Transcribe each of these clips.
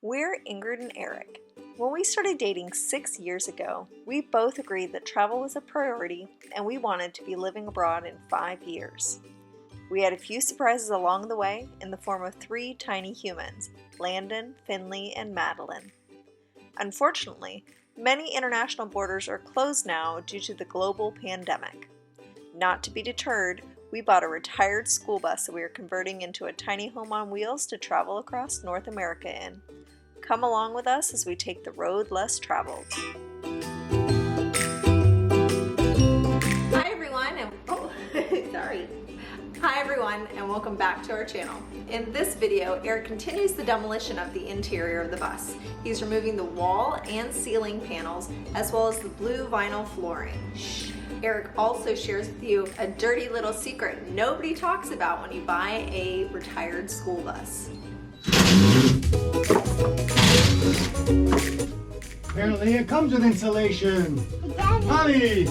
We're Ingrid and Eric. When we started dating 6 years ago, we both agreed that travel was a priority and we wanted to be living abroad in 5 years. We had a few surprises along the way in the form of 3 tiny humans, Landon, Finley, and Madeline. Unfortunately, many international borders are closed now due to the global pandemic. Not to be deterred, we bought a retired school bus that we are converting into a tiny home on wheels to travel across North America in. Come along with us as we take the road less traveled. Hi everyone, and welcome back to our channel. In this video, Eric continues the demolition of the interior of the bus. He's removing the wall and ceiling panels, as well as the blue vinyl flooring. Eric also shares with you a dirty little secret nobody talks about when you buy a retired school bus. Apparently it comes with insulation. Honey!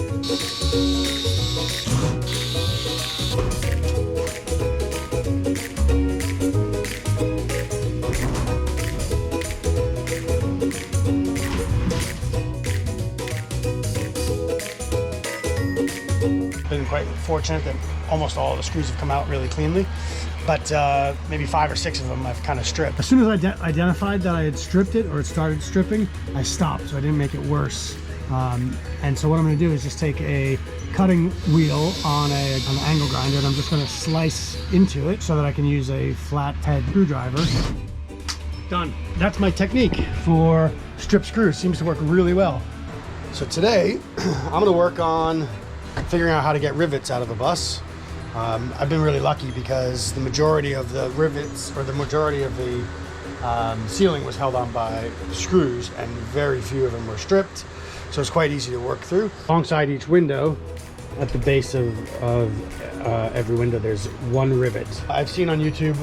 Been quite fortunate that almost all the screws have come out really cleanly, but maybe 5 or 6 of them I've kind of stripped. As soon as I identified that I had stripped it or it started stripping, I stopped so I didn't make it worse. And so what I'm going to do is just take a cutting wheel on an angle grinder, and I'm just going to slice into it so that I can use a flat head screwdriver. Done. That's my technique for strip screws. Seems to work really well. So today I'm going to work on figuring out how to get rivets out of a bus. I've been really lucky because the majority of the rivets, or the majority of the ceiling, was held on by screws, and very few of them were stripped, so it's quite easy to work through. Alongside each window, at the base of every window, there's 1 rivet. I've seen on YouTube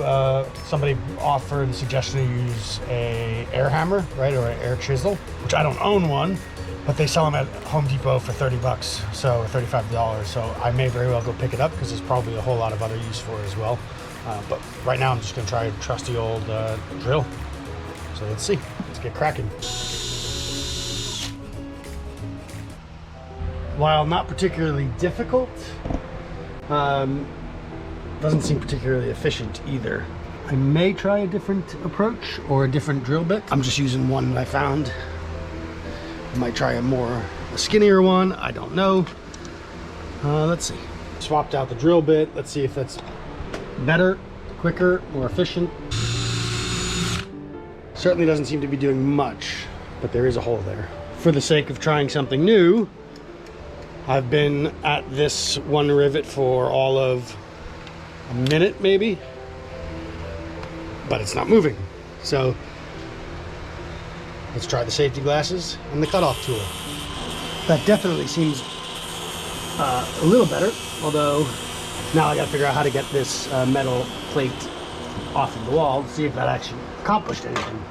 somebody offer the suggestion to use a air hammer, right, or an air chisel, which I don't own one, but they sell them at Home Depot for 30 bucks, so $35. So I may very well go pick it up because there's probably a whole lot of other use for it as well. But right now I'm just gonna try a trusty old drill. So let's see, let's get cracking. While not particularly difficult, doesn't seem particularly efficient either. I may try a different approach or a different drill bit. I'm just using one that I found. I might try a skinnier one, I don't know. Let's see. Swapped out the drill bit. Let's see if that's better, quicker, more efficient. Certainly doesn't seem to be doing much, but there is a hole there. For the sake of trying something new, I've been at this 1 rivet for all of a minute maybe, but it's not moving. So let's try the safety glasses and the cutoff tool. That definitely seems a little better, although now I gotta figure out how to get this metal plate off of the wall to see if that actually accomplished anything.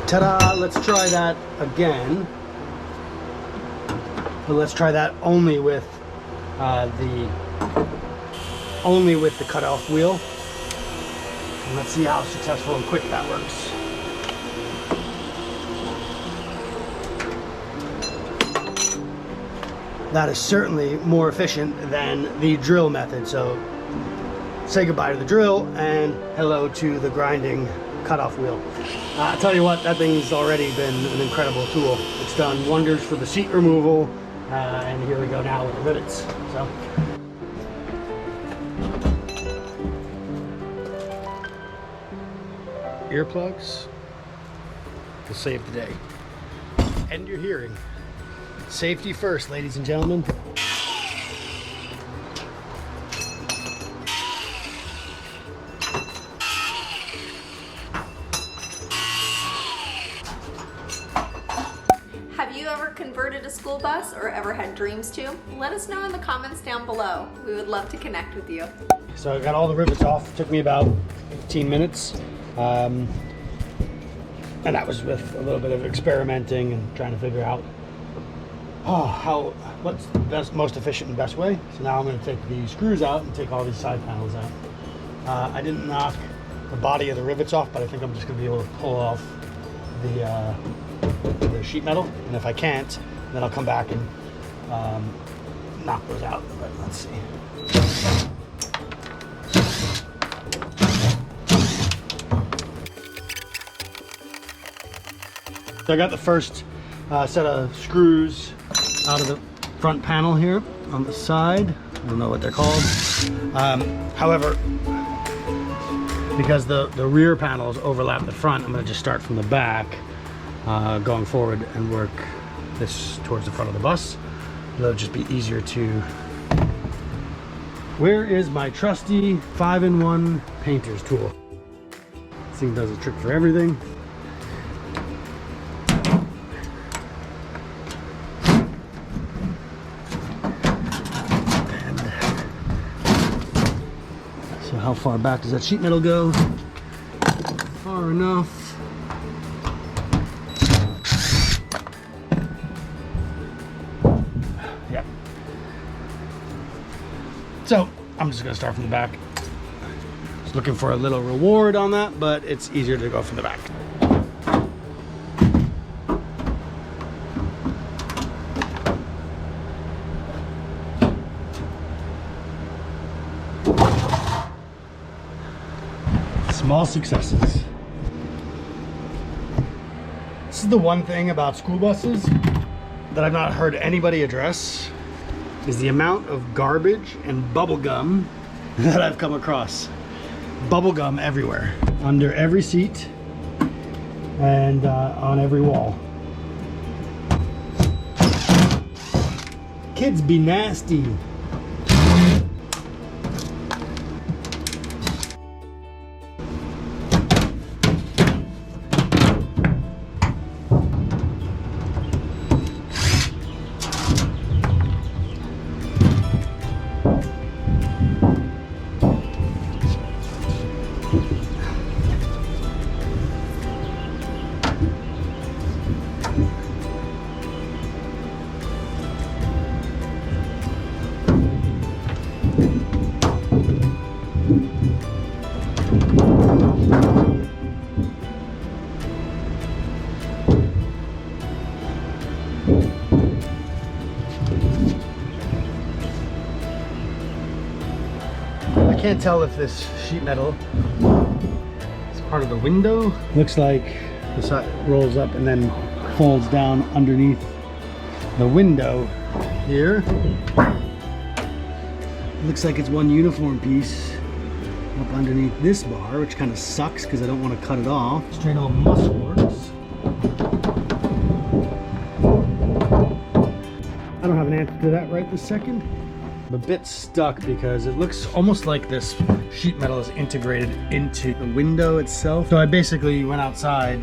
Ta-da! Let's try that again. But let's try that only with the cutoff wheel. And let's see how successful and quick that works. That is certainly more efficient than the drill method. So say goodbye to the drill and hello to the grinding cutoff wheel. I'll tell you what, that thing's already been an incredible tool. It's done wonders for the seat removal, and here we go now with the rivets. So earplugs will save the day. And your hearing. Safety first, ladies and gentlemen. Have you ever converted a school bus or ever had dreams to? Let us know in the comments down below. We would love to connect with you. So I got all the rivets off. It took me about 15 minutes. And that was with a little bit of experimenting and trying to figure out what's the most efficient and best way. So now I'm going to take the screws out and take all these side panels out. I didn't knock the body of the rivets off, but I think I'm just going to be able to pull off the sheet metal. And if I can't, then I'll come back and knock those out. But let's see. So I got the first set of screws out of the front panel here on the side. I don't know what they're called. However, because the rear panels overlap the front, I'm going to just start from the back going forward and work this towards the front of the bus. It'll just be easier to... Where is my trusty 5-in-1 painter's tool? This thing does a trick for everything. How far back does that sheet metal go? Far enough. Yeah. So I'm just gonna start from the back. Just looking for a little reward on that, but it's easier to go from the back. Small successes. This is the one thing about school buses that I've not heard anybody address, is the amount of garbage and bubble gum that I've come across. Bubble gum everywhere, under every seat and on every wall. Kids be nasty. I can't tell if this sheet metal is part of the window. Looks like the side rolls up and then folds down underneath the window here. Looks like it's one uniform piece up underneath this bar, which kind of sucks because I don't want to cut it off. Straight old muscle works. I don't have an answer to that right this second. I'm a bit stuck because it looks almost like this sheet metal is integrated into the window itself. So I basically went outside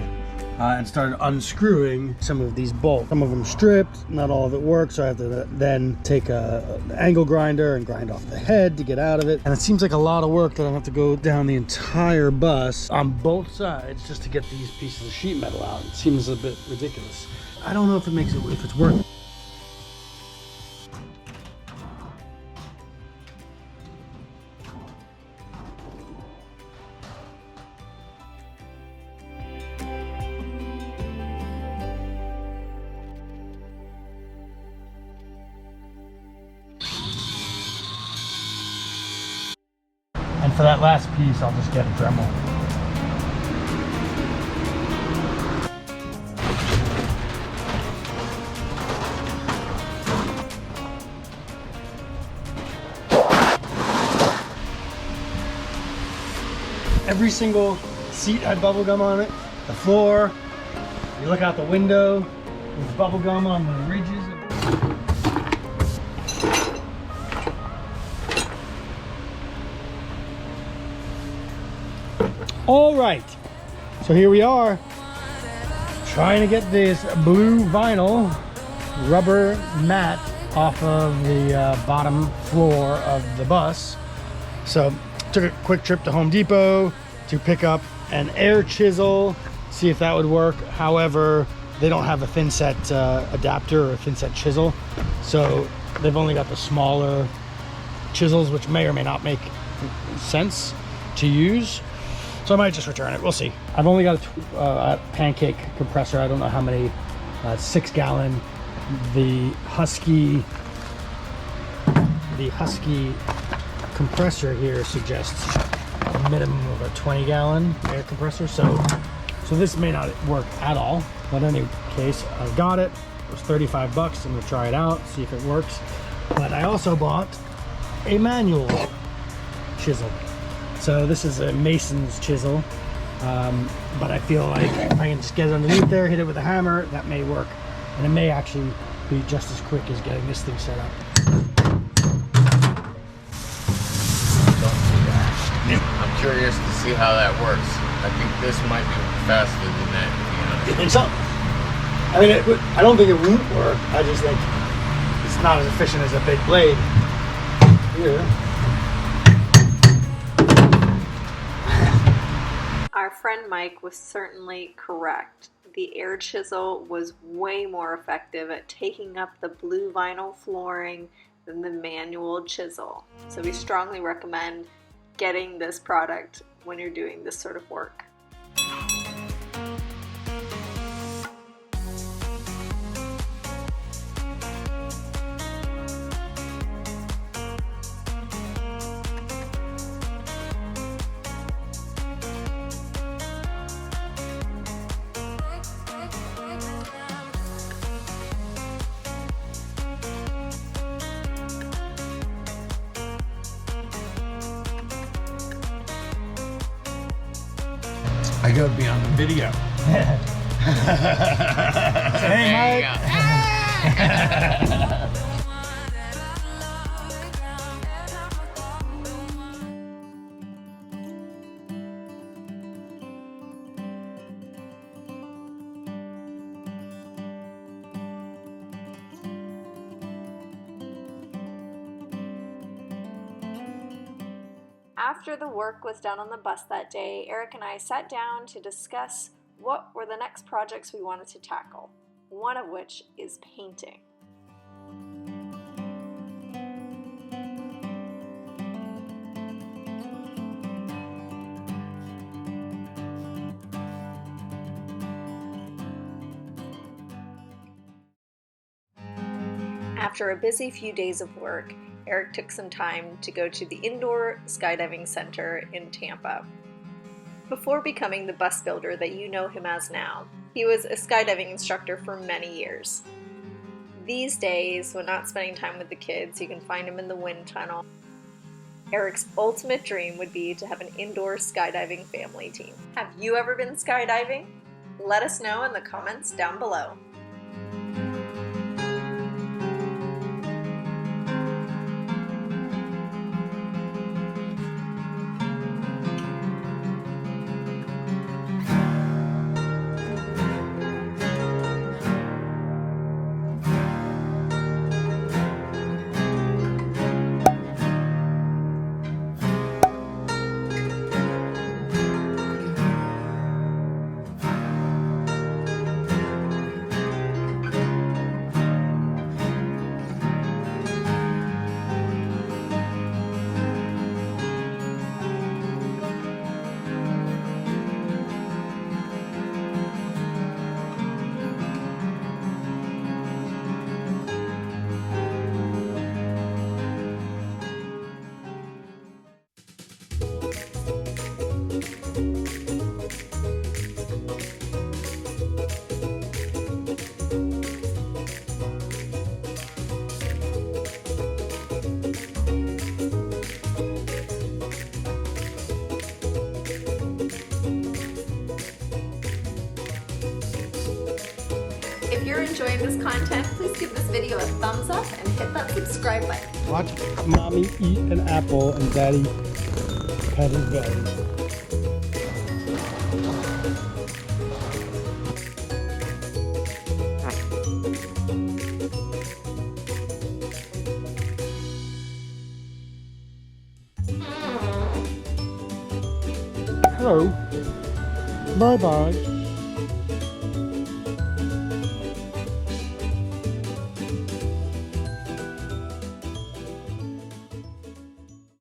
and started unscrewing some of these bolts. Some of them stripped, not all of it works, so I have to then take an angle grinder and grind off the head to get out of it. And it seems like a lot of work that I have to go down the entire bus on both sides just to get these pieces of sheet metal out. It seems a bit ridiculous. I don't know if it's worth it. And for that last piece, I'll just get a Dremel. Every single seat had bubble gum on it. The floor, you look out the window, there's bubble gum on the ridges. All right, so here we are trying to get this blue vinyl rubber mat off of the bottom floor of the bus. So took a quick trip to Home Depot to pick up an air chisel, see if that would work. However, they don't have a thin set adapter or a thin set chisel, so they've only got the smaller chisels, which may or may not make sense to use. So I might just return it. We'll see. I've only got a pancake compressor. I don't know how many. 6-gallon. The Husky compressor here suggests a minimum of a 20-gallon air compressor. So this may not work at all. But in any case, I got it. It was 35 bucks. I'm gonna try it out, see if it works. But I also bought a manual chisel. So this is a mason's chisel, but I feel like if I can just get it underneath there, hit it with a hammer, that may work. And it may actually be just as quick as getting this thing set up. I'm curious to see how that works. I think this might be faster than that. You think so? I mean, I don't think it won't work. I just think it's not as efficient as a big blade. Here. Our friend Mike was certainly correct. The air chisel was way more effective at taking up the blue vinyl flooring than the manual chisel. So we strongly recommend getting this product when you're doing this sort of work. I gotta be on the video. Hey, Mike. After the work was done on the bus that day, Eric and I sat down to discuss what were the next projects we wanted to tackle, one of which is painting. After a busy few days of work, Eric took some time to go to the indoor skydiving center in Tampa. Before becoming the bus builder that you know him as now, he was a skydiving instructor for many years. These days, when not spending time with the kids, you can find him in the wind tunnel. Eric's ultimate dream would be to have an indoor skydiving family team. Have you ever been skydiving? Let us know in the comments down below. If you're enjoying this content, please give this video a thumbs up and hit that subscribe button. Watch mommy eat an apple and daddy pet his belly. Hello. Bye-bye.